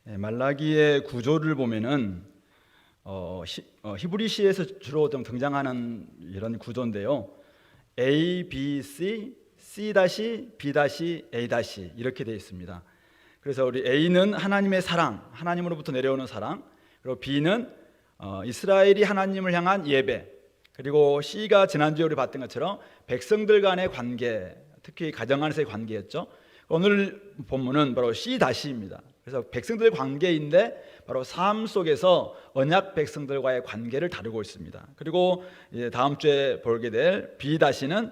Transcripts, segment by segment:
말라기의 구조를 보면은 히브리시에서 주로 좀 등장하는 이런 구조인데요. A, B, C, C-, B-, A- 이렇게 되어 있습니다. 그래서 우리 A는 하나님의 사랑, 하나님으로부터 내려오는 사랑, 그리고 B는 이스라엘이 하나님을 향한 예배, 그리고 C가 지난주에 우리 봤던 것처럼 백성들 간의 관계, 특히 가정 안에서의 관계였죠. 오늘 본문은 바로 C-입니다. 그래서 백성들의 관계인데 바로 삶 속에서 언약 백성들과의 관계를 다루고 있습니다. 그리고 이제 다음 주에 보게 될 B-는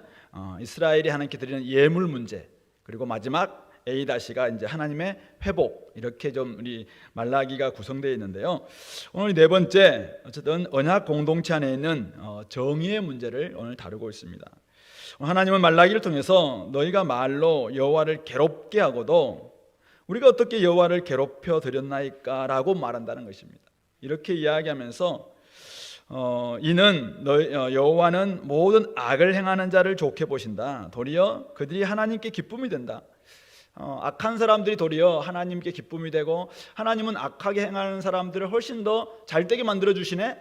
이스라엘이 하나님께 드리는 예물 문제, 그리고 마지막 A-가 이제 하나님의 회복, 이렇게 좀 우리 말라기가 구성되어 있는데요. 오늘 네 번째, 어쨌든 언약 공동체 안에 있는 정의의 문제를 오늘 다루고 있습니다. 하나님은 말라기를 통해서 너희가 말로 여호와를 괴롭게 하고도 우리가 어떻게 여호와를 괴롭혀 드렸나이까 라고 말한다는 것입니다. 이렇게 이야기하면서 이는 여호와는 모든 악을 행하는 자를 좋게 보신다. 도리어 그들이 하나님께 기쁨이 된다. 악한 사람들이 도리어 하나님께 기쁨이 되고 하나님은 악하게 행하는 사람들을 훨씬 더 잘되게 만들어 주시네,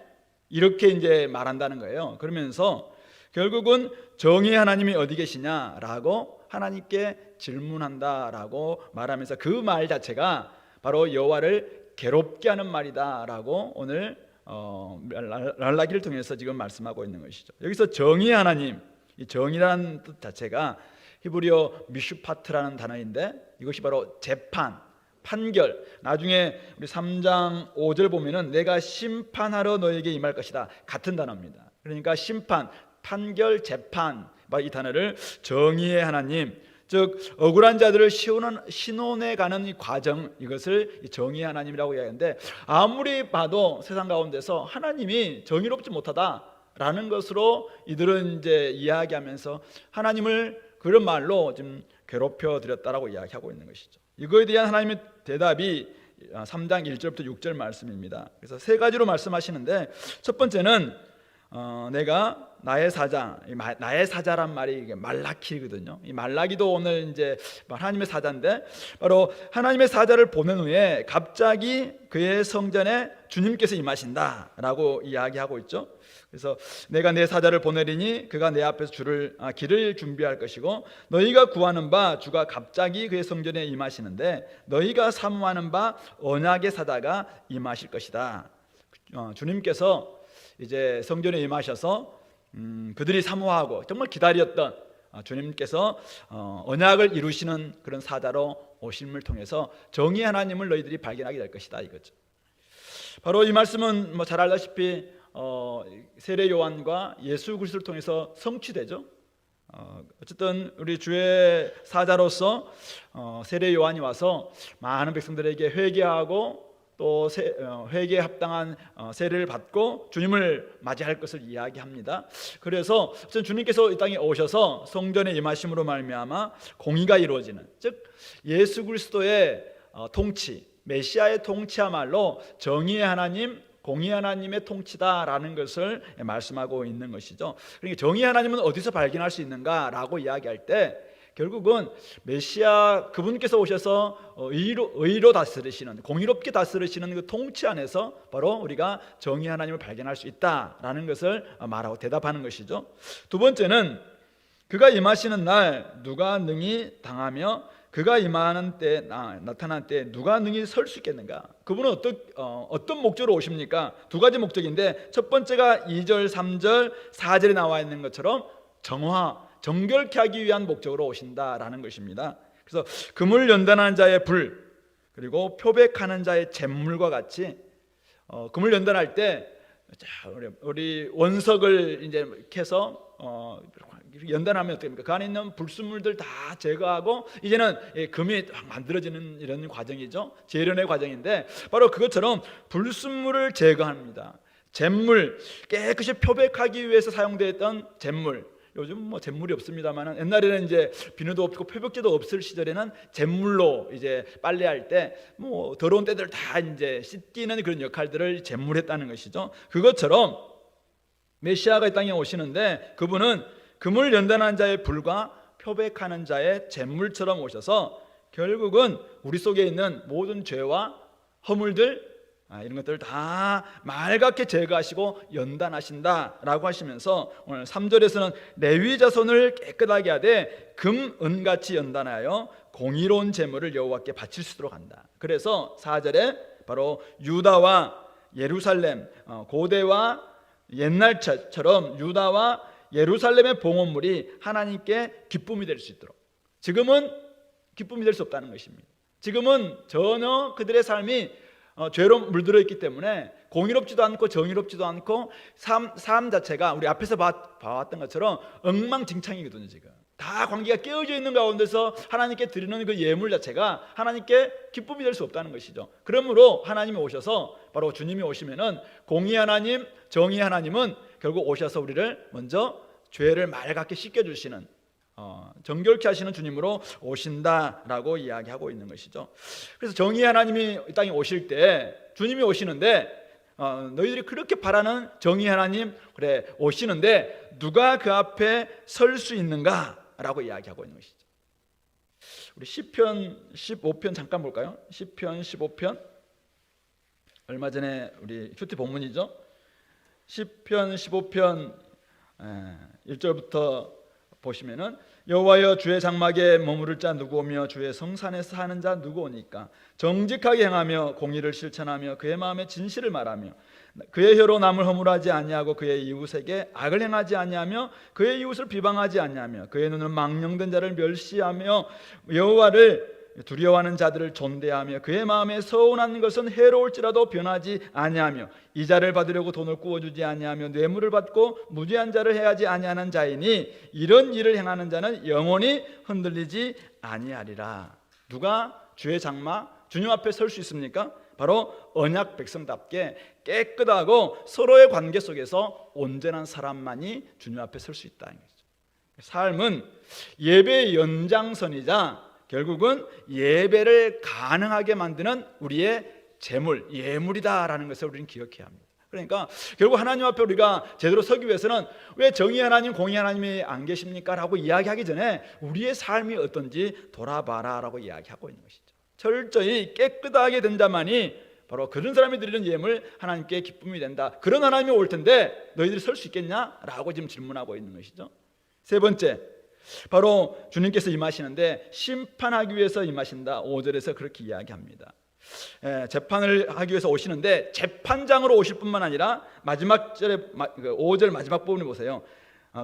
이렇게 이제 말한다는 거예요. 그러면서 결국은 정의의 하나님이 어디 계시냐라고 하나님께 질문한다라고 말하면서 그 말 자체가 바로 여호와를 괴롭게 하는 말이다라고 오늘 말라기를 통해서 지금 말씀하고 있는 것이죠. 여기서 정의의 하나님, 이 정의라는 뜻 자체가 히브리어 미슈파트라는 단어인데 이것이 바로 재판, 판결. 나중에 우리 3장 5절 보면은 내가 심판하러 너에게 임할 것이다, 같은 단어입니다. 그러니까 심판, 판결, 재판, 이 단어를 정의의 하나님, 즉 억울한 자들을 신원해 가는 이 과정, 이것을 정의의 하나님이라고 이야기하는데, 아무리 봐도 세상 가운데서 하나님이 정의롭지 못하다라는 것으로 이들은 이제 이야기하면서 하나님을 그런 말로 좀 괴롭혀 드렸다라고 이야기하고 있는 것이죠. 이거에 대한 하나님의 대답이 3장 1절부터 6절 말씀입니다. 그래서 세 가지로 말씀하시는데, 첫 번째는 내가 나의 사자, 나의 사자란 말이 이게 말라키거든요. 이 말라기도 오늘 이제 하나님의 사자인데, 바로 하나님의 사자를 보낸 후에 갑자기 그의 성전에 주님께서 임하신다라고 이야기하고 있죠. 그래서 내가 내 사자를 보내리니 그가 내 앞에서 길을 준비할 것이고, 너희가 구하는 바 주가 갑자기 그의 성전에 임하시는데 너희가 사모하는 바 언약의 사자가 임하실 것이다. 주님께서 이제 성전에 임하셔서 그들이 사모하고 정말 기다렸던 주님께서 언약을 이루시는 그런 사자로 오심을 통해서 정의의 하나님을 너희들이 발견하게 될 것이다, 이거죠. 바로 이 말씀은 잘 알다시피 세례 요한과 예수 그리스도를 통해서 성취되죠. 어쨌든 우리 주의 사자로서 세례 요한이 와서 많은 백성들에게 회개하고 또 회개에 합당한 세례를 받고 주님을 맞이할 것을 이야기합니다. 그래서 주님께서 이 땅에 오셔서 성전에 임하심으로 말미암아 공의가 이루어지는, 즉 예수 그리스도의 통치, 메시아의 통치야말로 정의의 하나님, 공의의 하나님의 통치다라는 것을 말씀하고 있는 것이죠. 그러니까 정의의 하나님은 어디서 발견할 수 있는가라고 이야기할 때 결국은 메시아 그분께서 오셔서 의로 다스리시는, 공의롭게 다스리시는 그 통치 안에서 바로 우리가 정의의 하나님을 발견할 수 있다라는 것을 말하고 대답하는 것이죠. 두 번째는 그가 임하시는 날 누가 능히 당하며 그가 임하는 때 나타날 때 누가 능히 설 수 있겠는가? 그분은 어떤 목적으로 오십니까? 두 가지 목적인데, 첫 번째가 2절, 3절, 4절에 나와 있는 것처럼 정결케 하기 위한 목적으로 오신다라는 것입니다. 그래서 금을 연단하는 자의 불, 그리고 표백하는 자의 잿물과 같이 금을 연단할 때 우리 원석을 이제 캐서 연단하면 어떻게 됩니까? 그 안에 있는 불순물들 다 제거하고 이제는 금이 만들어지는 이런 과정이죠. 재련의 과정인데 바로 그것처럼 불순물을 제거합니다. 잿물, 깨끗이 표백하기 위해서 사용되었던 잿물. 요즘 잿물이 없습니다만 옛날에는 이제 비누도 없고 표백제도 없을 시절에는 잿물로 이제 빨래할 때 더러운 때들 다 이제 씻기는 그런 역할들을 잿물이 했다는 것이죠. 그것처럼 메시아가 이 땅에 오시는데 그분은 금을 연단하는 자의 불과 표백하는 자의 잿물처럼 오셔서 결국은 우리 속에 있는 모든 죄와 허물들 이런 것들을 다 맑게 제거하시고 연단하신다라고 하시면서 오늘 3절에서는 레위 자손을 깨끗하게 하되 금, 은같이 연단하여 공의로운 제물을 여호와께 바칠 수 있도록 한다. 그래서 4절에 바로 유다와 예루살렘, 고대와 옛날처럼 유다와 예루살렘의 봉헌물이 하나님께 기쁨이 될 수 있도록, 지금은 기쁨이 될 수 없다는 것입니다. 지금은 전혀 그들의 삶이 죄로 물들어 있기 때문에 공의롭지도 않고 정의롭지도 않고 삶 자체가 우리 앞에서 봐왔던 것처럼 엉망진창이거든요. 지금 다 관계가 깨어져 있는 가운데서 하나님께 드리는 그 예물 자체가 하나님께 기쁨이 될 수 없다는 것이죠. 그러므로 하나님이 오셔서, 바로 주님이 오시면은 공의 하나님, 정의 하나님은 결국 오셔서 우리를 먼저 죄를 맑게 씻겨주시는, 정결케 하시는 주님으로 오신다라고 이야기하고 있는 것이죠. 그래서 정의 하나님이 이 땅에 오실 때, 주님이 오시는데 너희들이 그렇게 바라는 정의 하나님 그래 오시는데 누가 그 앞에 설 수 있는가라고 이야기하고 있는 것이죠. 우리 시편 15편 잠깐 볼까요? 시편 15편, 얼마 전에 우리 큐티 본문이죠. 시편 15편 1절부터 보시면은 여호와여 주의 장막에 머무를 자 누구오며 주의 성산에서 사는 자 누구오니까 정직하게 행하며 공의를 실천하며 그의 마음에 진실을 말하며 그의 혀로 남을 허물하지 아니하고 그의 이웃에게 악을 행하지 아니하며 그의 이웃을 비방하지 아니하며 그의 눈은 망령된 자를 멸시하며 여호와를 두려워하는 자들을 존대하며 그의 마음에 서운한 것은 해로울지라도 변하지 아니하며 이자를 받으려고 돈을 구워주지 아니하며 뇌물을 받고 무죄한 자를 해하지 아니하는 자이니 이런 일을 행하는 자는 영원히 흔들리지 아니하리라. 누가 주의 장막, 주님 앞에 설 수 있습니까? 바로 언약 백성답게 깨끗하고 서로의 관계 속에서 온전한 사람만이 주님 앞에 설 수 있다는 거죠. 삶은 예배의 연장선이자 결국은 예배를 가능하게 만드는 우리의 재물, 예물이다라는 것을 우리는 기억해야 합니다. 그러니까 결국 하나님 앞에 우리가 제대로 서기 위해서는 왜 정의 하나님, 공의 하나님이 안 계십니까? 라고 이야기하기 전에 우리의 삶이 어떤지 돌아봐라 라고 이야기하고 있는 것이죠. 철저히 깨끗하게 된 자만이 바로 그런 사람이 드리는 예물 하나님께 기쁨이 된다. 그런 하나님이 올 텐데 너희들이 설 수 있겠냐? 라고 지금 질문하고 있는 것이죠. 세 번째, 바로 주님께서 임하시는데 심판하기 위해서 임하신다. 5절에서 그렇게 이야기합니다. 재판을 하기 위해서 오시는데 재판장으로 오실 뿐만 아니라 마지막 절에 5절 마지막 부분을 보세요.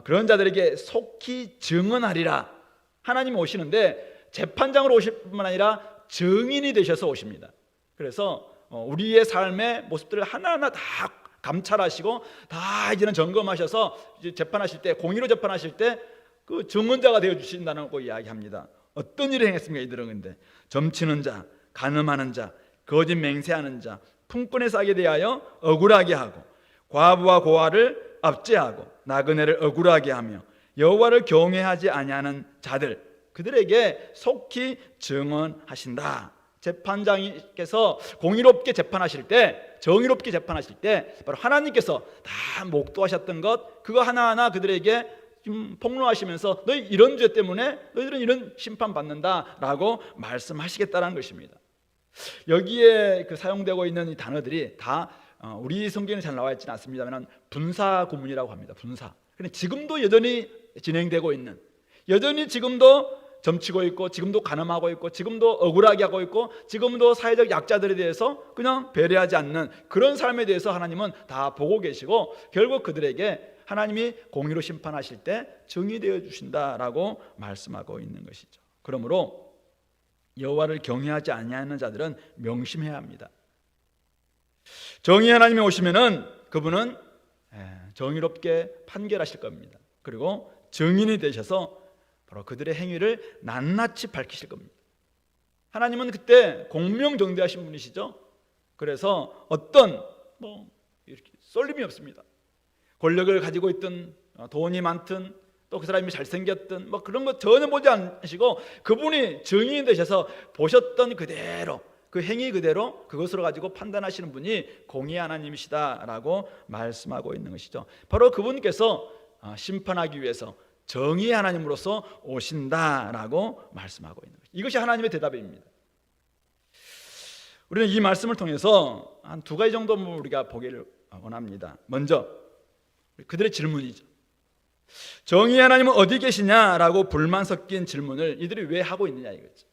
그런 자들에게 속히 증언하리라. 하나님 오시는데 재판장으로 오실 뿐만 아니라 증인이 되셔서 오십니다. 그래서 우리의 삶의 모습들을 하나하나 다 감찰하시고 다 이제는 점검하셔서 이제 재판하실 때, 공의로 재판하실 때 그 증언자가 되어 주신다고 이야기합니다. 어떤 일을 행했습니까? 이들은 근데 점치는 자, 간음하는 자, 거짓 맹세하는 자, 품꾼의 싹에 대하여 억울하게 하고 과부와 고아를 압제하고 나그네를 억울하게 하며 여호와를 경외하지 아니하는 자들, 그들에게 속히 증언하신다. 재판장님께서 공의롭게 재판하실 때, 정의롭게 재판하실 때 바로 하나님께서 다 목도하셨던 것, 그거 하나하나 그들에게 폭로하시면서 너희 이런 죄 때문에 너희들은 이런 심판 받는다라고 말씀하시겠다는 것입니다. 여기에 사용되고 있는 이 단어들이 다 우리 성경에 잘 나와 있지는 않습니다만 분사 구문이라고 합니다. 분사. 근데 지금도 여전히 진행되고 있는, 여전히 지금도 점치고 있고, 지금도 간음하고 있고, 지금도 억울하게 하고 있고, 지금도 사회적 약자들에 대해서 그냥 배려하지 않는 그런 삶에 대해서 하나님은 다 보고 계시고 결국 그들에게 하나님이 공의로 심판하실 때 정의되어 주신다라고 말씀하고 있는 것이죠. 그러므로 여호와를 경외하지 아니하는 자들은 명심해야 합니다. 정의 하나님이 오시면은 그분은 정의롭게 판결하실 겁니다. 그리고 증인이 되셔서 바로 그들의 행위를 낱낱이 밝히실 겁니다. 하나님은 그때 공명정대하신 분이시죠. 그래서 어떤 이렇게 쏠림이 없습니다. 권력을 가지고 있든 돈이 많든 또 그 사람이 잘생겼든 그런 거 전혀 보지 않으시고 그분이 증인이 되셔서 보셨던 그대로, 그 행위 그대로 그것으로 가지고 판단하시는 분이 공의 하나님이시다라고 말씀하고 있는 것이죠. 바로 그분께서 심판하기 위해서 정의의 하나님으로서 오신다라고 말씀하고 있는 것이죠. 이것이 하나님의 대답입니다. 우리는 이 말씀을 통해서 한 두 가지 정도 우리가 보기를 원합니다. 먼저 그들의 질문이죠. 정의의 하나님은 어디 계시냐라고 불만 섞인 질문을 이들이 왜 하고 있느냐 이거죠.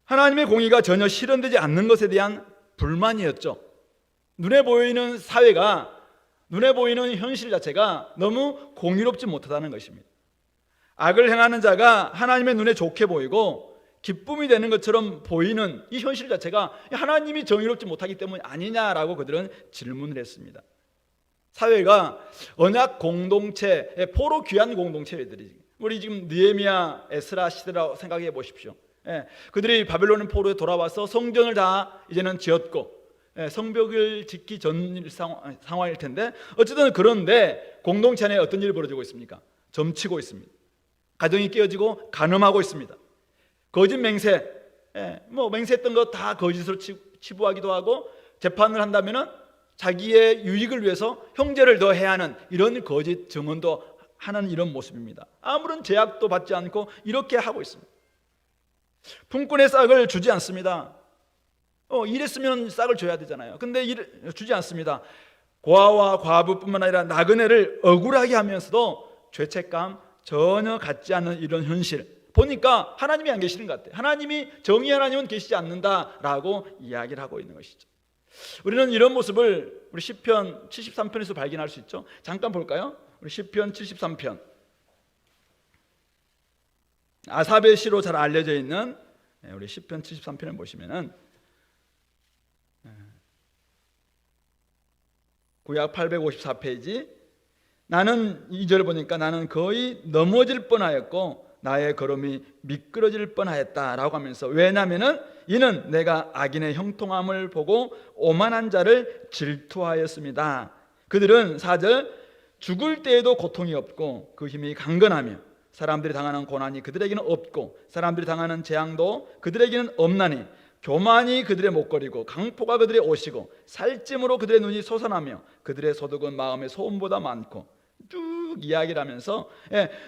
하나님의 공의가 전혀 실현되지 않는 것에 대한 불만이었죠. 눈에 보이는 사회가, 눈에 보이는 현실 자체가 너무 공의롭지 못하다는 것입니다. 악을 행하는 자가 하나님의 눈에 좋게 보이고 기쁨이 되는 것처럼 보이는 이 현실 자체가 하나님이 정의롭지 못하기 때문 아니냐라고 그들은 질문을 했습니다. 사회가 언약 공동체, 포로 귀한 공동체들이, 우리 지금 느헤미야, 에스라 시대라고 생각해 보십시오. 그들이 바벨론 포로에 돌아와서 성전을 다 이제는 지었고 성벽을 짓기 전 상황일 텐데, 어쨌든 그런데 공동체 안에 어떤 일이 벌어지고 있습니까? 점치고 있습니다. 가정이 깨어지고 간음하고 있습니다. 거짓 맹세, 맹세했던 거 다 거짓으로 치부하기도 하고, 재판을 한다면은 자기의 유익을 위해서 형제를 더 해야 하는 이런 거짓 증언도 하는 이런 모습입니다. 아무런 제약도 받지 않고 이렇게 하고 있습니다. 품꾼의 싹을 주지 않습니다. 일했으면 싹을 줘야 되잖아요. 근데 주지 않습니다. 고아와 과부뿐만 아니라 나그네를 억울하게 하면서도 죄책감 전혀 갖지 않는 이런 현실 보니까 하나님이 안 계시는 것 같아요. 하나님이, 정의 하나님은 계시지 않는다라고 이야기를 하고 있는 것이죠. 우리는 이런 모습을 우리 시편 73편에서 발견할 수 있죠. 잠깐 볼까요? 우리 시편 73편, 아삽의 시로 잘 알려져 있는 우리 시편 73편을 보시면은 구약 854페이지, 나는 2절 보니까 나는 거의 넘어질 뻔하였고 나의 걸음이 미끄러질 뻔하였다라고 하면서, 왜냐하면은 이는 내가 악인의 형통함을 보고 오만한 자를 질투하였습니다. 그들은 4절, 죽을 때에도 고통이 없고 그 힘이 강건하며 사람들이 당하는 고난이 그들에게는 없고 사람들이 당하는 재앙도 그들에게는 없나니 교만이 그들의 목걸이고 강포가 그들의 옷이고 살찜으로 그들의 눈이 솟아나며 그들의 소득은 마음의 소음보다 많고, 쭉 이야기를 하면서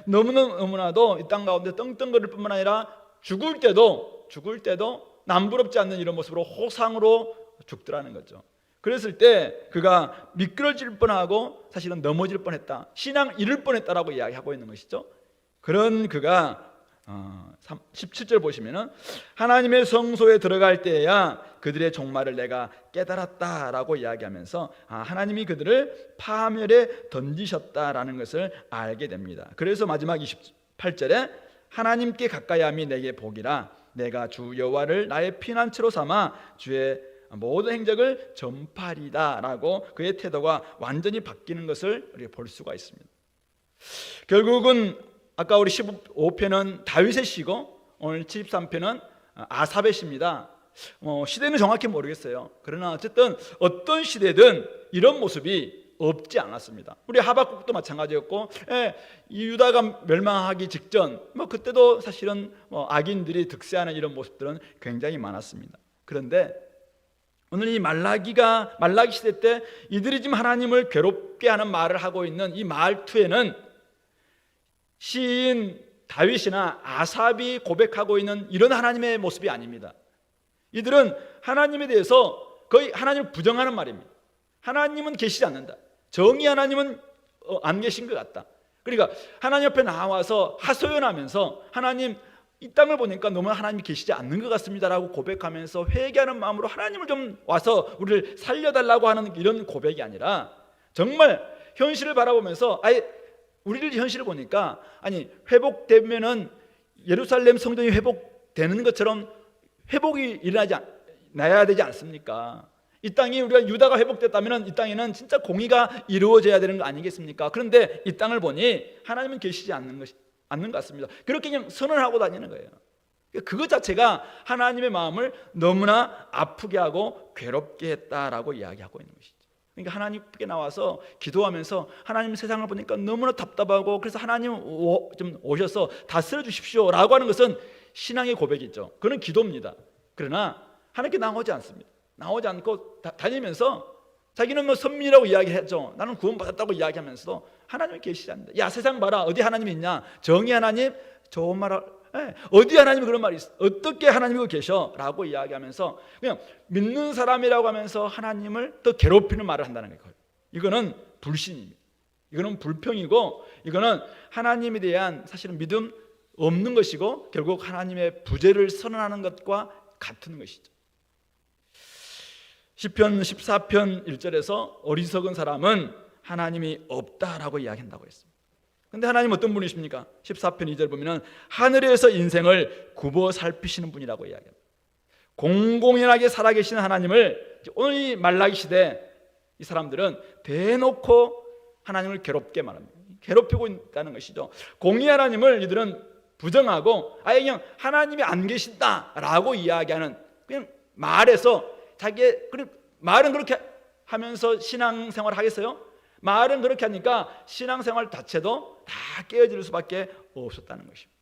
너무나도 이 땅 가운데 떵떵거릴 뿐만 아니라 죽을 때도 남부럽지 않는 이런 모습으로 호상으로 죽더라는 거죠. 그랬을 때 그가 미끄러질 뻔하고 사실은 넘어질 뻔했다, 신앙 잃을 뻔했다라고 이야기하고 있는 것이죠. 그런 그가 17절 보시면은 하나님의 성소에 들어갈 때야 그들의 종말을 내가 깨달았다라고 이야기하면서 하나님이 그들을 파멸에 던지셨다라는 것을 알게 됩니다. 그래서 마지막 28절에 하나님께 가까이함이 내게 복이라, 내가 주 여호와를 나의 피난처로 삼아 주의 모든 행적을 전파리다라고 그의 태도가 완전히 바뀌는 것을 우리가 볼 수가 있습니다. 결국은 아까 우리 15편은 다윗의 시고 오늘 73편은 아삽의 시입니다. 시대는 정확히 모르겠어요. 그러나 어쨌든 어떤 시대든 이런 모습이 없지 않았습니다. 우리 하박국도 마찬가지였고, 이 유다가 멸망하기 직전 그때도 사실은 악인들이 득세하는 이런 모습들은 굉장히 많았습니다. 그런데 오늘 이 말라기 시대 때 이들이 지금 하나님을 괴롭게 하는 말을 하고 있는 이 말투에는 시인 다윗이나 아삽이 고백하고 있는 이런 하나님의 모습이 아닙니다. 이들은 하나님에 대해서 거의 하나님을 부정하는 말입니다. 하나님은 계시지 않는다, 정의 하나님은 안 계신 것 같다. 그러니까 하나님 옆에 나와서 하소연하면서 하나님, 이 땅을 보니까 너무 하나님이 계시지 않는 것 같습니다라고 고백하면서 회개하는 마음으로 하나님을 좀 와서 우리를 살려달라고 하는 이런 고백이 아니라, 정말 현실을 바라보면서 우리를 현실을 보니까 회복되면은 예루살렘 성전이 회복되는 것처럼 회복이 나야 되지 않습니까? 이 땅이, 우리가 유다가 회복됐다면 이 땅에는 진짜 공의가 이루어져야 되는 거 아니겠습니까? 그런데 이 땅을 보니 하나님은 계시지 않는 것 같습니다. 그렇게 그냥 선언하고 다니는 거예요. 그것 자체가 하나님의 마음을 너무나 아프게 하고 괴롭게 했다라고 이야기하고 있는 것이죠. 그러니까 하나님께 나와서 기도하면서 하나님, 세상을 보니까 너무나 답답하고 그래서 하나님 좀 오셔서 다스려 주십시오 라고 하는 것은 신앙의 고백이죠. 그건 기도입니다. 그러나 하나님께 나오지 않습니다. 나오지 않고 다니면서 자기는 선민이라고 이야기했죠. 나는 구원받았다고 이야기하면서도 하나님이 계시지 않는다. 야, 세상 봐라, 어디 하나님이 있냐? 정의 하나님, 좋은 말 어디 하나님이 그런 말이 있어? 어떻게 하나님이 계셔? 라고 이야기하면서 그냥 믿는 사람이라고 하면서 하나님을 더 괴롭히는 말을 한다는 거예요. 이거는 불신입니다. 이거는 불평이고, 이거는 하나님에 대한 사실은 믿음 없는 것이고, 결국 하나님의 부재를 선언하는 것과 같은 것이죠. 시편 14편 1절에서 어리석은 사람은 하나님이 없다라고 이야기한다고 했습니다. 근데 하나님 어떤 분이십니까? 14편 2절 보면은 하늘에서 인생을 굽어 살피시는 분이라고 이야기합니다. 공공연하게 살아계시는 하나님을 오늘 이 말라기 시대 이 사람들은 대놓고 하나님을 괴롭게 말합니다. 괴롭히고 있다는 것이죠. 공의 하나님을 이들은 부정하고 아예 그냥 하나님이 안 계신다라고 이야기하는, 그냥 말에서 자기의 말은 그렇게 하면서 신앙생활을 하겠어요? 말은 그렇게 하니까 신앙생활 자체도 다 깨어질 수밖에 없었다는 것입니다.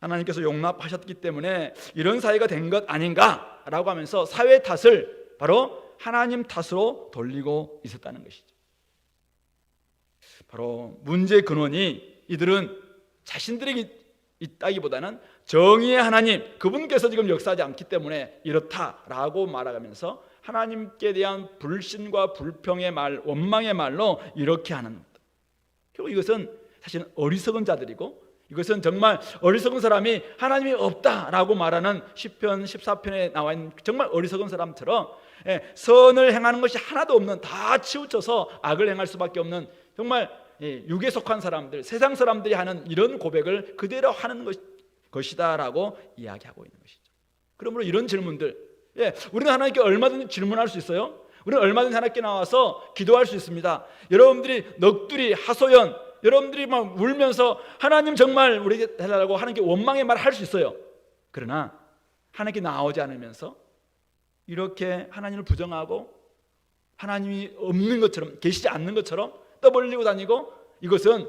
하나님께서 용납하셨기 때문에 이런 사회가 된 것 아닌가라고 하면서 사회 탓을 바로 하나님 탓으로 돌리고 있었다는 것이죠. 바로 문제의 근원이 이들은 자신들에게 있다기보다는 정의의 하나님, 그분께서 지금 역사하지 않기 때문에 이렇다라고 말하면서 하나님께 대한 불신과 불평의 말, 원망의 말로 이렇게 하는 것. 결국 이것은 사실은 어리석은 자들이고, 이것은 정말 어리석은 사람이 하나님이 없다라고 말하는 시편 14편에 나와 있는 정말 어리석은 사람처럼 선을 행하는 것이 하나도 없는, 다 치우쳐서 악을 행할 수밖에 없는 정말 육에 속한 사람들, 세상 사람들이 하는 이런 고백을 그대로 하는 것이다라고 이야기하고 있는 것이죠. 그러므로 이런 질문들, 우리는 하나님께 얼마든지 질문할 수 있어요. 우리는 얼마든지 하나님께 나와서 기도할 수 있습니다. 여러분들이 넋두리, 하소연, 여러분들이 막 울면서 하나님 정말 우리에게 해달라고 하나님께 원망의 말을 할 수 있어요. 그러나 하나님께 나오지 않으면서 이렇게 하나님을 부정하고 하나님이 없는 것처럼, 계시지 않는 것처럼 떠벌리고 다니고, 이것은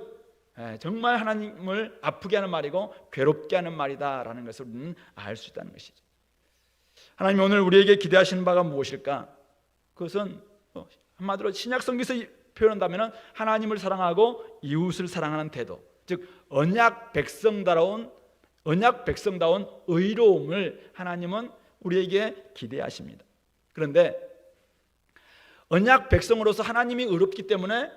정말 하나님을 아프게 하는 말이고 괴롭게 하는 말이다라는 것을 우리는 알 수 있다는 것이죠. 하나님 오늘 우리에게 기대하시는 바가 무엇일까? 그것은 한마디로 신약성경에서 표현한다면 하나님을 사랑하고 이웃을 사랑하는 태도, 즉 언약 백성다운 의로움을 하나님은 우리에게 기대하십니다. 그런데 언약 백성으로서 하나님이 의롭기 때문에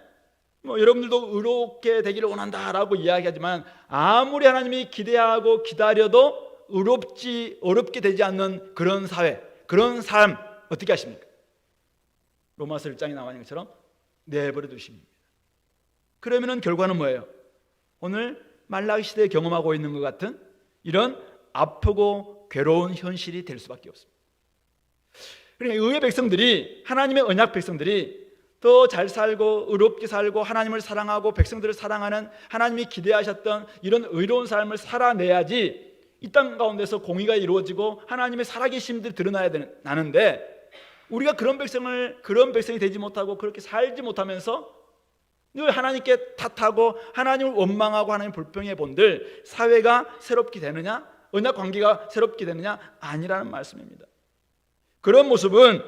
여러분들도 의롭게 되기를 원한다라고 이야기하지만, 아무리 하나님이 기대하고 기다려도 어렵게 되지 않는 그런 사회, 그런 삶 어떻게 하십니까? 로마서 1장에 나와 있는 것처럼 내버려 두십니다. 그러면은 결과는 뭐예요? 오늘 말라기 시대에 경험하고 있는 것 같은 이런 아프고 괴로운 현실이 될 수밖에 없습니다. 그러니까 의의 백성들이, 하나님의 언약 백성들이 더 잘 살고 의롭게 살고 하나님을 사랑하고 백성들을 사랑하는, 하나님이 기대하셨던 이런 의로운 삶을 살아내야지 이 땅 가운데서 공의가 이루어지고 하나님의 살아계심들이 드러나야 나는데, 우리가 그런 백성이 되지 못하고 그렇게 살지 못하면서 늘 하나님께 탓하고 하나님을 원망하고 하나님 불평해 본들 사회가 새롭게 되느냐, 언약 관계가 새롭게 되느냐? 아니라는 말씀입니다. 그런 모습은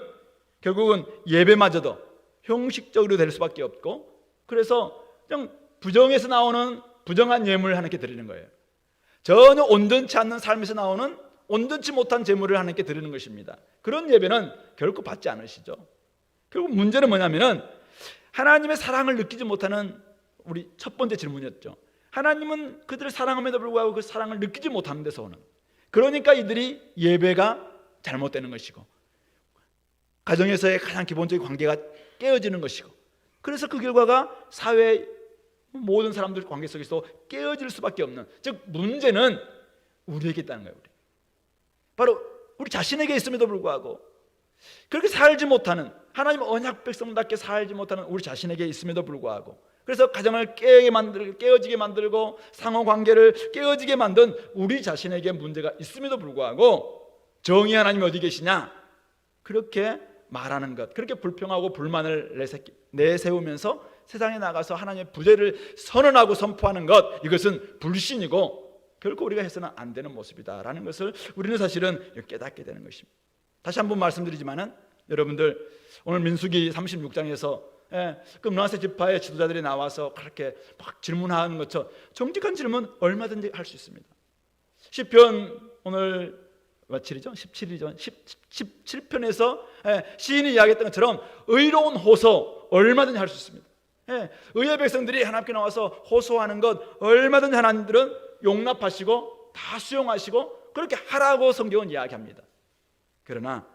결국은 예배마저도 형식적으로 될 수밖에 없고, 그래서 그냥 부정에서 나오는 부정한 예물을 하나님께 드리는 거예요. 전혀 온전치 않는 삶에서 나오는 온전치 못한 제물을 하나님께 드리는 것입니다. 그런 예배는 결코 받지 않으시죠. 결국 문제는 뭐냐면은 하나님의 사랑을 느끼지 못하는 우리 첫 번째 질문이었죠. 하나님은 그들을 사랑함에도 불구하고 그 사랑을 느끼지 못하는 데서 오는, 그러니까 이들이 예배가 잘못되는 것이고 가정에서의 가장 기본적인 관계가 깨어지는 것이고, 그래서 그 결과가 사회 모든 사람들 관계 속에서 깨어질 수밖에 없는, 즉 문제는 우리에게 있다는 거예요. 바로 우리 자신에게 있음에도 불구하고 그렇게 살지 못하는, 하나님 언약 백성답게 살지 못하는 우리 자신에게 있음에도 불구하고, 그래서 가정을 깨어지게 만들고 상호관계를 깨어지게 만든 우리 자신에게 문제가 있음에도 불구하고 정의 하나님 어디 계시냐? 그렇게 말하는 것, 그렇게 불평하고 불만을 내세우면서 세상에 나가서 하나님의 부재를 선언하고 선포하는 것, 이것은 불신이고 결코 우리가 해서는 안 되는 모습이다라는 것을 우리는 사실은 깨닫게 되는 것입니다. 다시 한번 말씀드리지만은 여러분들 오늘 민수기 36장에서 그 므낫세 지파의 지도자들이 나와서 그렇게 막 질문하는 것처럼 정직한 질문 얼마든지 할 수 있습니다. 시편 오늘 며칠이죠? 17이죠. 17편에서 시인이 이야기했던 것처럼 의로운 호소 얼마든지 할 수 있습니다. 의의 백성들이 하나님께 나와서 호소하는 것 얼마든지 하나님들은 용납하시고 다 수용하시고 그렇게 하라고 성경은 이야기합니다. 그러나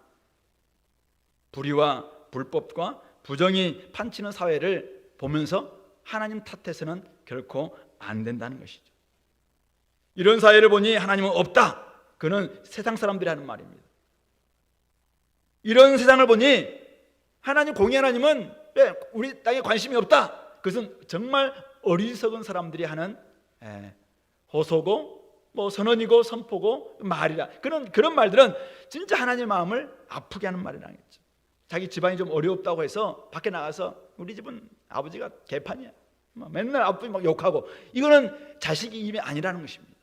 불의와 불법과 부정이 판치는 사회를 보면서 하나님 탓해서는 결코 안 된다는 것이죠. 이런 사회를 보니 하나님은 없다. 그는 세상 사람들이 하는 말입니다. 이런 세상을 보니 하나님, 공의 하나님은 우리 땅에 관심이 없다. 그것은 정말 어리석은 사람들이 하는 호소고 선언이고 선포고 말이라. 그런 말들은 진짜 하나님의 마음을 아프게 하는 말이라는 거죠. 자기 집안이 좀 어렵다고 해서 밖에 나가서 우리 집은 아버지가 개판이야, 맨날 아버지 막 욕하고, 이거는 자식이 힘이 아니라는 것입니다.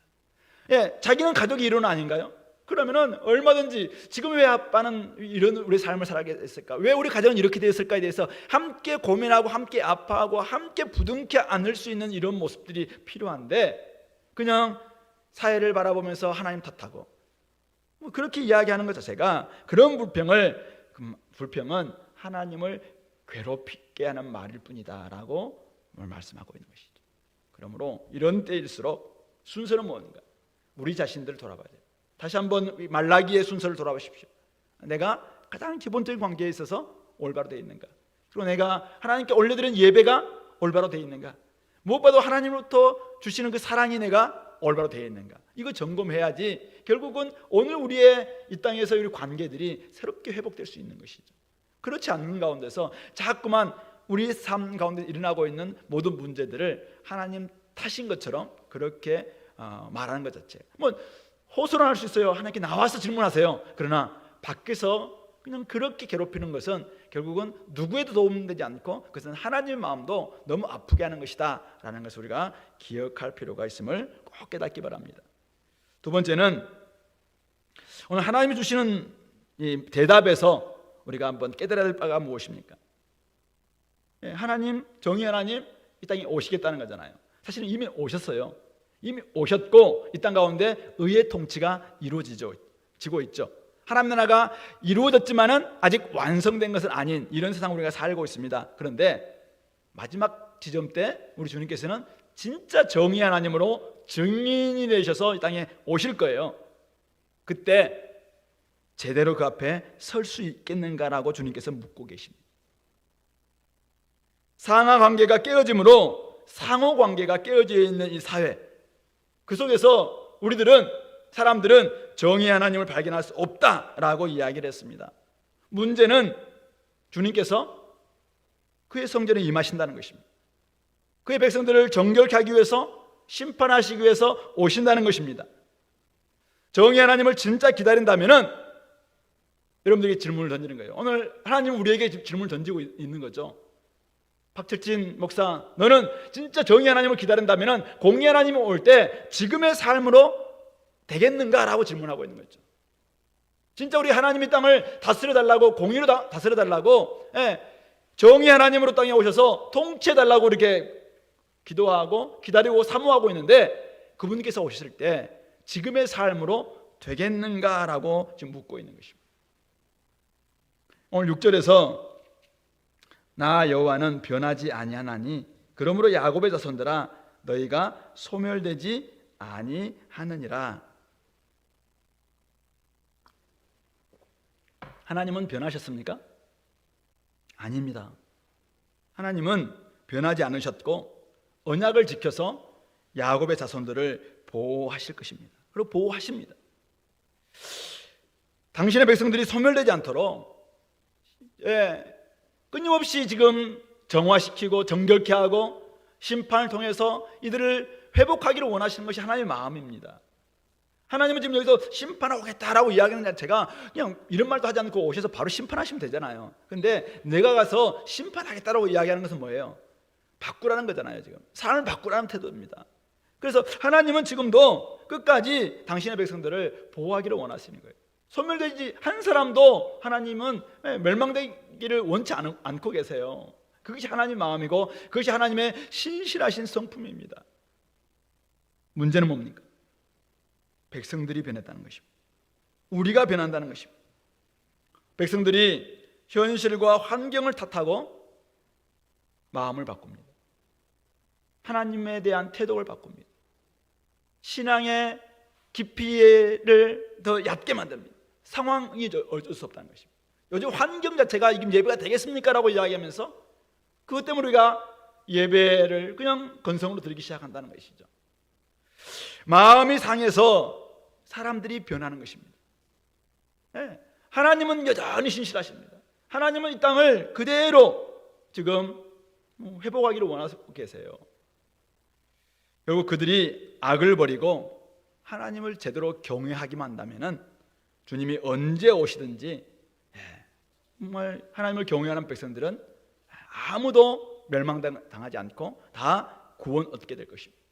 자기는 가족이 일원 아닌가요? 그러면은 얼마든지 지금 왜 아빠는 이런 우리 삶을 살게 됐을까? 왜 우리 가정은 이렇게 되었을까에 대해서 함께 고민하고 함께 아파하고 함께 부둥켜 안을 수 있는 이런 모습들이 필요한데, 그냥 사회를 바라보면서 하나님 탓하고 그렇게 이야기하는 것 자체가, 그런 불평은 하나님을 괴롭히게 하는 말일 뿐이다라고 말씀하고 있는 것이죠. 그러므로 이런 때일수록 순서는 뭔가? 우리 자신들을 돌아봐야 돼요. 다시 한번 말라기의 순서를 돌아보십시오. 내가 가장 기본적인 관계에 있어서 올바로 되어 있는가? 그리고 내가 하나님께 올려드린 예배가 올바로 되어 있는가? 무엇보다도 하나님으로부터 주시는 그 사랑이 내가 올바로 되어 있는가? 이거 점검해야지 결국은 오늘 우리의 이 땅에서 우리 관계들이 새롭게 회복될 수 있는 것이죠. 그렇지 않는 가운데서 자꾸만 우리 삶 가운데 일어나고 있는 모든 문제들을 하나님 탓인 것처럼 그렇게 말하는 것 자체, 호소를 할 수 있어요. 하나님께 나와서 질문하세요. 그러나 밖에서 그냥 그렇게 괴롭히는 것은 결국은 누구에도 도움되지 않고, 그것은 하나님의 마음도 너무 아프게 하는 것이다 라는 것을 우리가 기억할 필요가 있음을 꼭 깨닫기 바랍니다. 두 번째는 오늘 하나님이 주시는 이 대답에서 우리가 한번 깨달아야 될 바가 무엇입니까? 하나님, 정의 하나님 이 땅에 오시겠다는 거잖아요. 사실은 이미 오셨어요. 이미 오셨고 이 땅 가운데 의의 통치가 이루어지고 있죠. 하나님 나라가 이루어졌지만은 아직 완성된 것은 아닌 이런 세상 우리가 살고 있습니다. 그런데 마지막 지점 때 우리 주님께서는 진짜 정의 하나님으로 증인이 되셔서 이 땅에 오실 거예요. 그때 제대로 그 앞에 설 수 있겠는가라고 주님께서 묻고 계십니다. 상하 관계가 깨어짐으로 상호 관계가 깨어져 있는 이 사회, 그 속에서 사람들은 정의 하나님을 발견할 수 없다라고 이야기를 했습니다. 문제는 주님께서 그의 성전에 임하신다는 것입니다. 그의 백성들을 정결케 하기 위해서, 심판하시기 위해서 오신다는 것입니다. 정의 하나님을 진짜 기다린다면은 여러분들에게 질문을 던지는 거예요. 오늘 하나님은 우리에게 질문을 던지고 있는 거죠. 박철진 목사, 너는 진짜 정의 하나님을 기다린다면 공의 하나님이 올 때 지금의 삶으로 되겠는가라고 질문하고 있는 거죠. 진짜 우리 하나님이 땅을 다스려달라고, 공의로 다스려달라고, 정의 하나님으로 땅에 오셔서 통치해달라고 이렇게 기도하고 기다리고 사모하고 있는데, 그분께서 오실 때 지금의 삶으로 되겠는가라고 지금 묻고 있는 것입니다. 오늘 6절에서 나 여호와는 변하지 아니하나니 그러므로 야곱의 자손들아 너희가 소멸되지 아니하느니라. 하나님은 변하셨습니까? 아닙니다. 하나님은 변하지 않으셨고 언약을 지켜서 야곱의 자손들을 보호하실 것입니다. 그리고 보호하십니다. 당신의 백성들이 소멸되지 않도록 끊임없이 지금 정화시키고 정결케 하고 심판을 통해서 이들을 회복하기를 원하시는 것이 하나님의 마음입니다. 하나님은 지금 여기서 심판하겠다라고 이야기하는 자체가 그냥 이런 말도 하지 않고 오셔서 바로 심판하시면 되잖아요. 근데 내가 가서 심판하겠다라고 이야기하는 것은 뭐예요? 바꾸라는 거잖아요. 지금 삶을 바꾸라는 태도입니다. 그래서 하나님은 지금도 끝까지 당신의 백성들을 보호하기를 원하시는 거예요. 소멸되지 한 사람도 하나님은 멸망되기를 원치 않고 계세요. 그것이 하나님의 마음이고 그것이 하나님의 신실하신 성품입니다. 문제는 뭡니까? 백성들이 변했다는 것입니다. 우리가 변한다는 것입니다. 백성들이 현실과 환경을 탓하고 마음을 바꿉니다. 하나님에 대한 태도를 바꿉니다. 신앙의 깊이를 더 얕게 만듭니다. 상황이 어쩔 수 없다는 것입니다. 요즘 환경 자체가 이게 예배가 되겠습니까? 라고 이야기하면서 그것 때문에 우리가 예배를 그냥 건성으로 드리기 시작한다는 것이죠. 마음이 상해서 사람들이 변하는 것입니다. 네. 하나님은 여전히 신실하십니다. 하나님은 이 땅을 그대로 지금 회복하기를 원하고 계세요. 결국 그들이 악을 버리고 하나님을 제대로 경외하기만 한다면 주님이 언제 오시든지 정말 하나님을 경외하는 백성들은 아무도 멸망당하지 않고 다 구원 얻게 될 것입니다.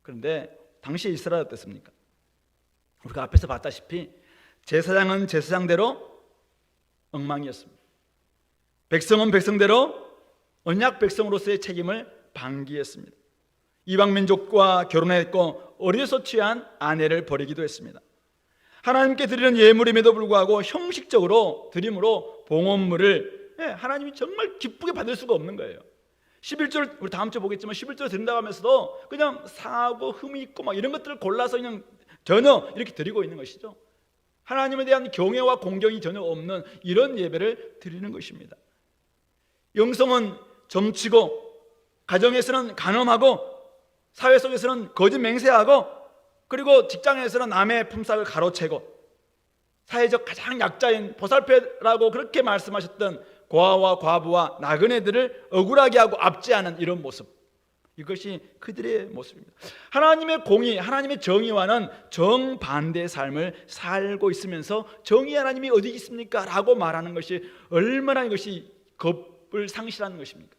그런데 당시 이스라엘 어땠습니까? 우리가 앞에서 봤다시피 제사장은 제사장대로 엉망이었습니다. 백성은 백성대로 언약 백성으로서의 책임을 방기했습니다. 이방 민족과 결혼했고 어려서 취한 아내를 버리기도 했습니다. 하나님께 드리는 예물임에도 불구하고 형식적으로 드림으로 봉헌물을 하나님이 정말 기쁘게 받을 수가 없는 거예요. 11절 우리 다음 주에 보겠지만 11절 드린다고 하면서도 그냥 상하고 흠이 있고 막 이런 것들을 골라서 그냥 전혀 이렇게 드리고 있는 것이죠. 하나님에 대한 경외와 공경이 전혀 없는 이런 예배를 드리는 것입니다. 영성은 점치고 가정에서는 간음하고 사회 속에서는 거짓 맹세하고 그리고 직장에서는 남의 품삯을 가로채고 사회적 가장 약자인 보살펴라고 그렇게 말씀하셨던 고아와 과부와 나그네들을 억울하게 하고 압제하는 이런 모습, 이것이 그들의 모습입니다. 하나님의 공의, 하나님의 정의와는 정반대의 삶을 살고 있으면서 정의 하나님이 어디 있습니까? 라고 말하는 것이 얼마나 이것이 겁을 상실하는 것입니까?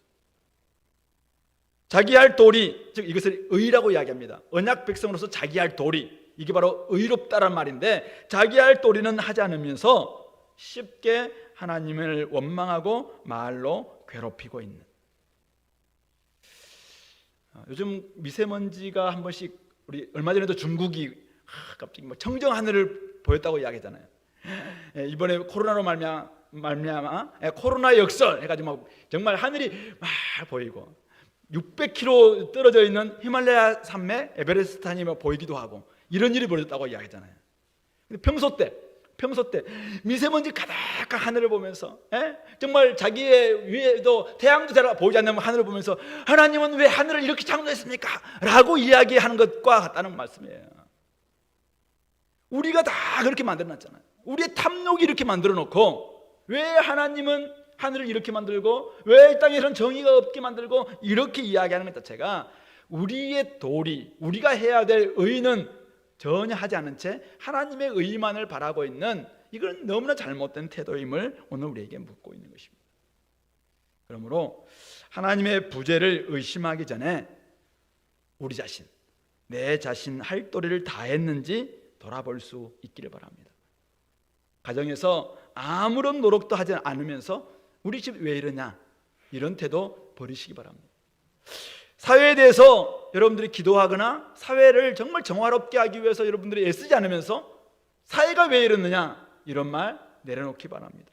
자기 할 도리, 즉 이것을 의라고 이야기합니다. 언약 백성으로서 자기 할 도리, 이게 바로 의롭다란 말인데 자기 할 도리는 하지 않으면서 쉽게 하나님을 원망하고 말로 괴롭히고 있는, 요즘 미세먼지가 한 번씩 우리 얼마 전에도 중국이 갑자기 뭐 청정 하늘을 보였다고 이야기하잖아요. 이번에 코로나로 말미암아 코로나 역설 해가지고 막 정말 하늘이 막 보이고 600km 떨어져 있는 히말라야 산맥 에베레스트산이 보이기도 하고 이런 일이 벌어졌다고 이야기하잖아요. 근데 평소 때 미세먼지 가득한 하늘을 보면서 정말 자기의 위에도 태양도 잘 보이지 않는 하늘을 보면서 하나님은 왜 하늘을 이렇게 창조했습니까? 라고 이야기하는 것과 같다는 말씀이에요. 우리가 다 그렇게 만들어놨잖아요. 우리의 탐욕이 이렇게 만들어놓고 왜 하나님은 하늘을 이렇게 만들고 왜 이 땅에서는 정의가 없게 만들고 이렇게 이야기하는 것 자체가 우리의 도리, 우리가 해야 될 의는 전혀 하지 않은 채 하나님의 의만을 바라고 있는, 이건 너무나 잘못된 태도임을 오늘 우리에게 묻고 있는 것입니다. 그러므로 하나님의 부재를 의심하기 전에 우리 자신, 내 자신 할 도리를 다 했는지 돌아볼 수 있기를 바랍니다. 가정에서 아무런 노력도 하지 않으면서 우리 집 왜 이러냐, 이런 태도 버리시기 바랍니다. 사회에 대해서 여러분들이 기도하거나 사회를 정말 정화롭게 하기 위해서 여러분들이 애쓰지 않으면서 사회가 왜 이러느냐, 이런 말 내려놓기 바랍니다.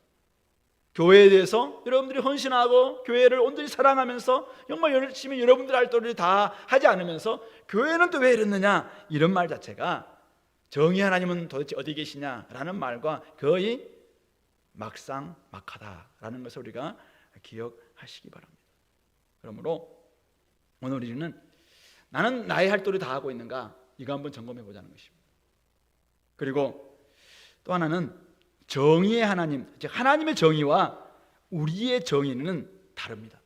교회에 대해서 여러분들이 헌신하고 교회를 온전히 사랑하면서 정말 열심히 여러분들 할 도리를 다 하지 않으면서 교회는 또 왜 이러느냐, 이런 말 자체가 정의 하나님은 도대체 어디 계시냐라는 말과 거의 막상막하다라는 것을 우리가 기억하시기 바랍니다. 그러므로 오늘 우리는 나는 나의 할 도리 다 하고 있는가, 이거 한번 점검해 보자는 것입니다. 그리고 또 하나는 정의의 하나님, 즉 하나님의 정의와 우리의 정의는 다릅니다.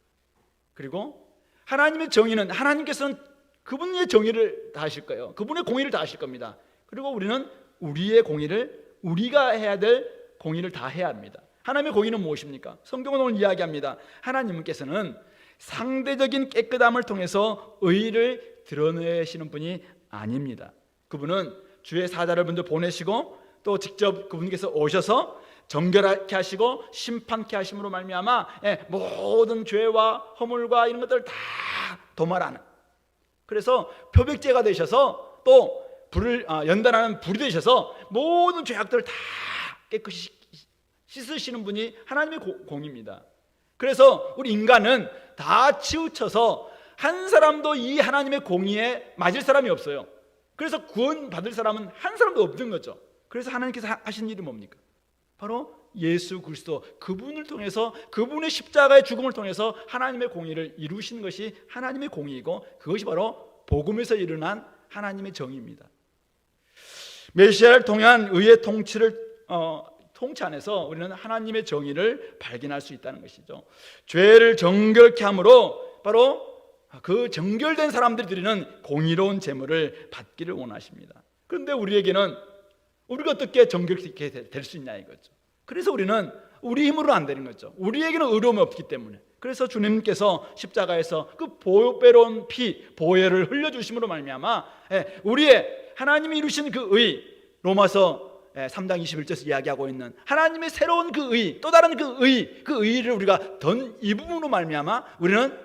그리고 하나님의 정의는 하나님께서는 그분의 정의를 다 하실 거예요. 그분의 공의를 다 하실 겁니다. 그리고 우리는 우리의 공의를, 우리가 해야 될 공의를 다 해야 합니다. 하나님의 공의는 무엇입니까? 성경은 오늘 이야기합니다. 하나님께서는 상대적인 깨끗함을 통해서 의를 드러내시는 분이 아닙니다. 그분은 주의 사자를 먼저 보내시고 또 직접 그분께서 오셔서 정결하게 하시고 심판케 하심으로 말미암아 모든 죄와 허물과 이런 것들을 다 도말하는, 그래서 표백제가 되셔서 또 불을 연단하는 불이 되셔서 모든 죄악들을 다 깨끗이 씻으시는 분이 하나님의 공입니다. 그래서 우리 인간은 다 치우쳐서 한 사람도 이 하나님의 공의에 맞을 사람이 없어요. 그래서 구원받을 사람은 한 사람도 없는 거죠. 그래서 하나님께서 하신 일이 뭡니까? 바로 예수 그리스도, 그분을 통해서, 그분의 십자가의 죽음을 통해서 하나님의 공의를 이루시는 것이 하나님의 공의이고, 그것이 바로 복음에서 일어난 하나님의 정의입니다. 메시아를 통한 의의 통치 안에서 우리는 하나님의 정의를 발견할 수 있다는 것이죠. 죄를 정결케 함으로 바로 그 정결된 사람들이 드리는 공의로운 제물을 받기를 원하십니다. 그런데 우리에게는 우리가 어떻게 정결케 될 수 있냐 이거죠. 그래서 우리는 우리 힘으로 안 되는 거죠. 우리에게는 의로움이 없기 때문에. 그래서 주님께서 십자가에서 그 보배로운 피, 보혈을 흘려주심으로 말미암아 우리의 하나님이 이루신 그 의, 로마서 3장 21절에서 이야기하고 있는 하나님의 새로운 그 의, 또 다른 그 의를 우리가 이 부분으로 말미암아 우리는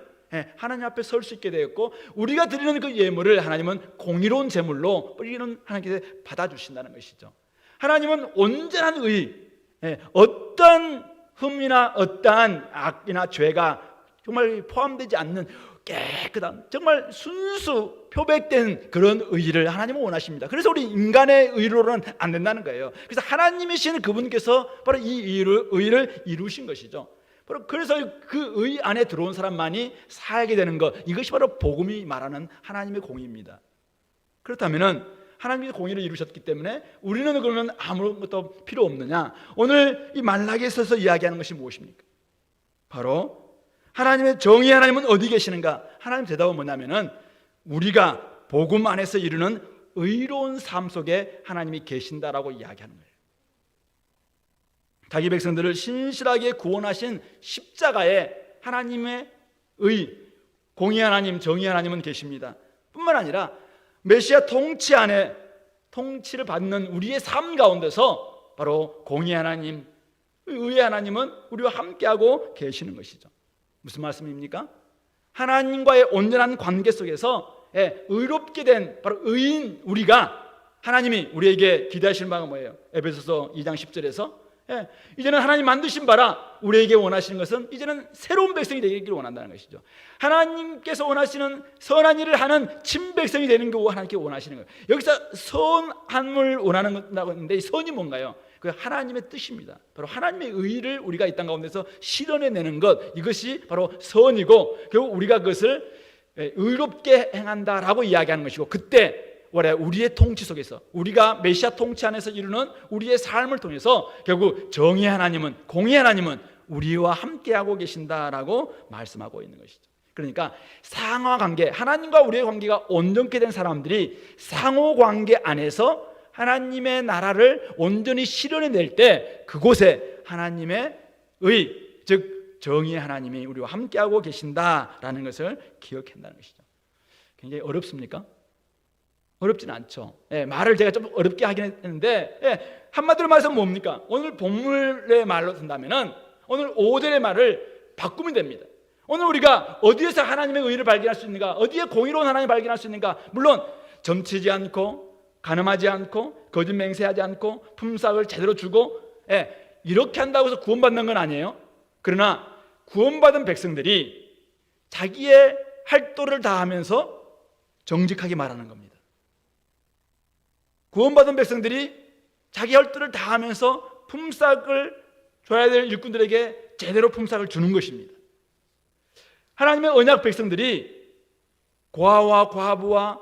하나님 앞에 설 수 있게 되었고, 우리가 드리는 그 예물을 하나님은 공의로운 제물로 우리는 하나님께서 받아주신다는 것이죠. 하나님은 온전한 의, 어떠한 흠이나 어떠한 악이나 죄가 정말 포함되지 않는 깨끗한, 정말 순수 표백된 그런 의를 하나님은 원하십니다. 그래서 우리 인간의 의로는 안 된다는 거예요. 그래서 하나님이신 그분께서 바로 이 의를 이루신 것이죠. 바로 그래서 그 의 안에 들어온 사람만이 살게 되는 것, 이것이 바로 복음이 말하는 하나님의 공의입니다. 그렇다면은 하나님이 공의를 이루셨기 때문에 우리는 그러면 아무것도 필요 없느냐? 오늘 이 말라기에서 이야기하는 것이 무엇입니까? 바로 하나님의 정의, 하나님은 어디 계시는가? 하나님 대답은 뭐냐면은 우리가 복음 안에서 이루는 의로운 삶 속에 하나님이 계신다라고 이야기하는 거예요. 자기 백성들을 신실하게 구원하신 십자가에 하나님의 공의 하나님, 정의 하나님은 계십니다. 뿐만 아니라 메시아 통치 안에 통치를 받는 우리의 삶 가운데서 바로 공의 하나님, 의의 하나님은 우리와 함께하고 계시는 것이죠. 무슨 말씀입니까? 하나님과의 온전한 관계 속에서 의롭게 된 바로 의인 우리가, 하나님이 우리에게 기대하시는 바가 뭐예요? 에베소서 2장 10절에서 이제는 하나님 만드신 바라 우리에게 원하시는 것은 이제는 새로운 백성이 되기를 원한다는 것이죠. 하나님께서 원하시는 선한 일을 하는 친백성이 되는 게 하나님께 원하시는 거예요. 여기서 선함을 원하는 했는데 이 선이 뭔가요? 그 하나님의 뜻입니다. 바로 하나님의 의를 우리가 이 땅 가운데서 실현해내는 것, 이것이 바로 선이고, 결국 우리가 그것을 의롭게 행한다라고 이야기하는 것이고, 그때 우리의 통치 속에서, 우리가 메시아 통치 안에서 이루는 우리의 삶을 통해서 결국 정의 하나님은, 공의 하나님은 우리와 함께하고 계신다라고 말씀하고 있는 것이죠. 그러니까 상호관계, 하나님과 우리의 관계가 온전케 된 사람들이 상호관계 안에서 하나님의 나라를 온전히 실현해낼 때 그곳에 하나님의 즉 정의 하나님이 우리와 함께하고 계신다라는 것을 기억한다는 것이죠. 굉장히 어렵습니까? 어렵진 않죠. 말을 제가 좀 어렵게 하긴 했는데, 한마디로 말해서 뭡니까? 오늘 본문의 말로 쓴다면은 오늘 5절의 말을 바꾸면 됩니다. 오늘 우리가 어디에서 하나님의 의를 발견할 수 있는가? 어디에 공의로운 하나님을 발견할 수 있는가? 물론 점치지 않고 간음하지 않고 거짓 맹세하지 않고 품삯을 제대로 주고 이렇게 한다고 해서 구원받는 건 아니에요. 그러나 구원받은 백성들이 자기의 할도를 다하면서 정직하게 말하는 겁니다. 구원받은 백성들이 자기 할도를 다하면서 품삯을 줘야 될 일꾼들에게 제대로 품삯을 주는 것입니다. 하나님의 언약 백성들이 고아와 과부와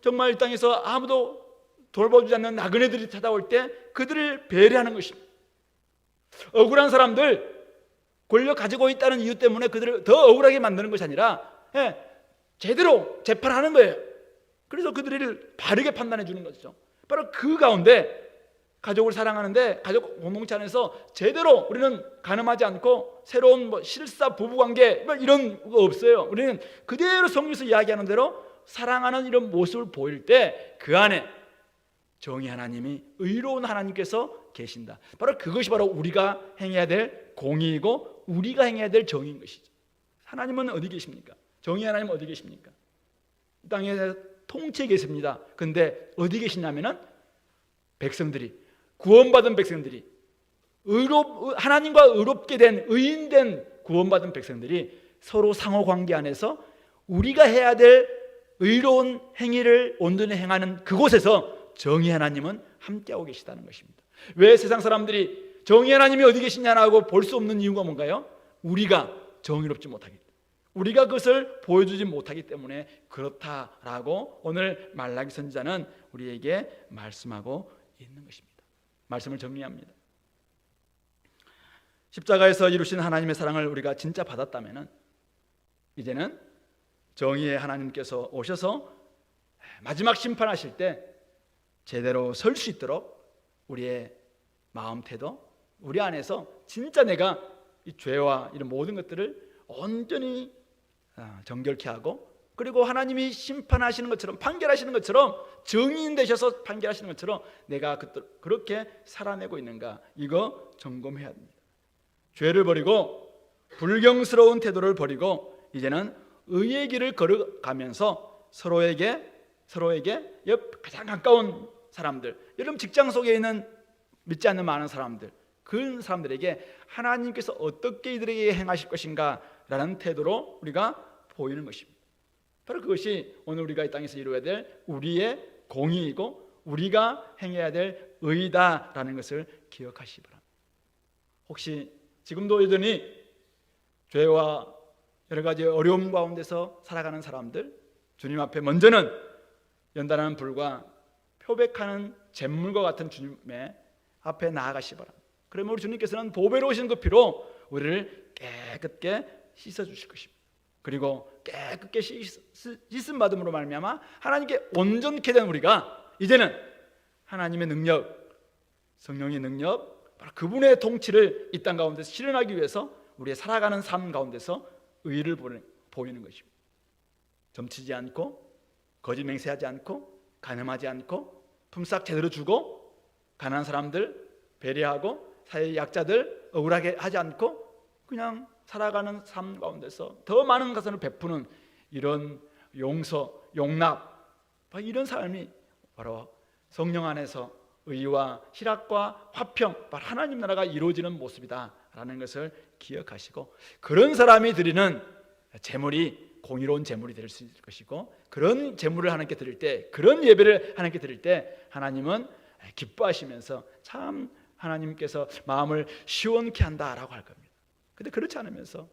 정말 이 땅에서 아무도 돌봐주지 않는 나그네들이 찾아올 때 그들을 배려하는 것입니다. 억울한 사람들, 권력 가지고 있다는 이유 때문에 그들을 더 억울하게 만드는 것이 아니라 제대로 재판하는 거예요. 그래서 그들을 바르게 판단해 주는 것이죠. 바로 그 가운데 가족을 사랑하는데 가족 공동체 안에서 제대로 우리는 간음하지 않고 새로운 실사 부부관계 이런 거 없어요. 우리는 그대로 성경에서 이야기하는 대로 사랑하는 이런 모습을 보일 때 그 안에 정의 하나님이, 의로운 하나님께서 계신다. 바로 그것이 바로 우리가 행해야 될 공의이고 우리가 행해야 될 정의인 것이죠. 하나님은 어디 계십니까? 정의 하나님은 어디 계십니까? 이 땅에 통치에 계십니다. 근데 어디 계시냐면은 백성들이, 구원받은 백성들이, 하나님과 의롭게 된, 의인된 구원받은 백성들이 서로 상호관계 안에서 우리가 해야 될 의로운 행위를 온전히 행하는 그곳에서 정의 하나님은 함께하고 계시다는 것입니다. 왜 세상 사람들이 정의 하나님이 어디 계시냐라고 볼 수 없는 이유가 뭔가요? 우리가 정의롭지 못하기 때문에, 우리가 그것을 보여주지 못하기 때문에 그렇다라고 오늘 말라기 선지자는 우리에게 말씀하고 있는 것입니다. 말씀을 정리합니다. 십자가에서 이루신 하나님의 사랑을 우리가 진짜 받았다면 이제는 정의의 하나님께서 오셔서 마지막 심판하실 때 제대로 설 수 있도록 우리의 마음 태도, 우리 안에서 진짜 내가 이 죄와 이런 모든 것들을 온전히 정결케 하고, 그리고 하나님이 심판하시는 것처럼, 판결하시는 것처럼, 정의인 되셔서 판결하시는 것처럼 내가 그렇게 살아내고 있는가, 이거 점검해야 됩니다. 죄를 버리고 불경스러운 태도를 버리고 이제는 의의 길을 걸어가면서 서로에게 가장 가까운 사람들, 여러분 직장 속에 있는 믿지 않는 많은 사람들, 그런 사람들에게 하나님께서 어떻게 이들에게 행하실 것인가 라는 태도로 우리가 보이는 것입니다. 바로 그것이 오늘 우리가 이 땅에서 이루어야 될 우리의 공의이고 우리가 행해야 될 의다라는 것을 기억하시기 바랍니다. 혹시 지금도 여전히 죄와 여러 가지 어려움 가운데서 살아가는 사람들, 주님 앞에 먼저는 연단하는 불과 표백하는 잿물과 같은 주님의 앞에 나아가시기 바랍니다. 그러면 우리 주님께서는 보배로 오신 그 피로 우리를 깨끗게 씻어주실 것입니다. 그리고 깨끗게 씻음 받음으로 말미암아 하나님께 온전케 된 우리가 이제는 하나님의 능력, 성령의 능력, 바로 그분의 통치를 이 땅 가운데서 실현하기 위해서 우리의 살아가는 삶 가운데서 의를 보이는 것입니다. 점치지 않고, 거짓 맹세하지 않고, 간음하지 않고, 품삯 제대로 주고, 가난한 사람들 배려하고, 사회의 약자들 억울하게 하지 않고 그냥 살아가는 삶 가운데서 더 많은 것을 베푸는 이런 용서, 용납, 이런 삶이 바로 성령 안에서 의와 희락과 화평, 바로 하나님 나라가 이루어지는 모습이다라는 것을 기억하시고, 그런 사람이 드리는 제물이 공의로운 제물이 될 수 있을 것이고, 그런 제물을 하나님께 드릴 때, 그런 예배를 하나님께 드릴 때 하나님은 기뻐하시면서 참 하나님께서 마음을 시원케 한다라고 할 겁니다. 근데 그렇지 않으면서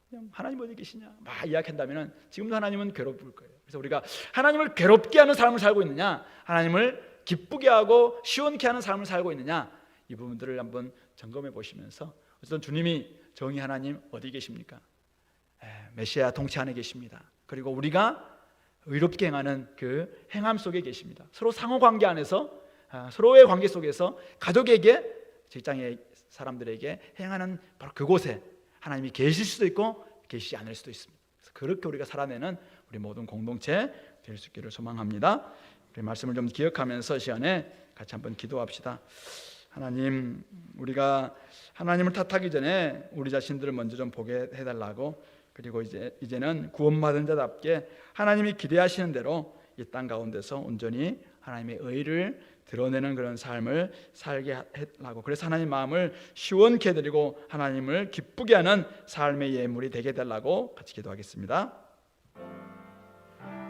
그냥 하나님 어디 계시냐 막 이야기한다면 지금도 하나님은 괴롭을 거예요. 그래서 우리가 하나님을 괴롭게 하는 삶을 살고 있느냐, 하나님을 기쁘게 하고 시원케 하는 삶을 살고 있느냐, 이 부분들을 한번 점검해 보시면서, 어쨌든 주님이 정의 하나님 어디 계십니까? 메시아 통치 안에 계십니다. 그리고 우리가 의롭게 행하는 그 행함 속에 계십니다. 서로 상호관계 안에서, 서로의 관계 속에서 가족에게, 직장의 사람들에게 행하는 바로 그곳에 하나님이 계실 수도 있고 계시지 않을 수도 있습니다. 그래서 그렇게 우리가 살아내는 우리 모든 공동체 될 수 있기를 소망합니다. 우리 말씀을 좀 기억하면서 시간에 같이 한번 기도합시다. 하나님, 우리가 하나님을 탓하기 전에 우리 자신들을 먼저 좀 보게 해달라고, 그리고 이제는 구원받은 자답게 하나님이 기대하시는 대로 이 땅 가운데서 온전히 하나님의 의를 드러내는 그런 삶을 살게 해달라고, 그래서 하나님 마음을 시원케 해드리고 하나님을 기쁘게 하는 삶의 예물이 되게 해달라고 같이 기도하겠습니다.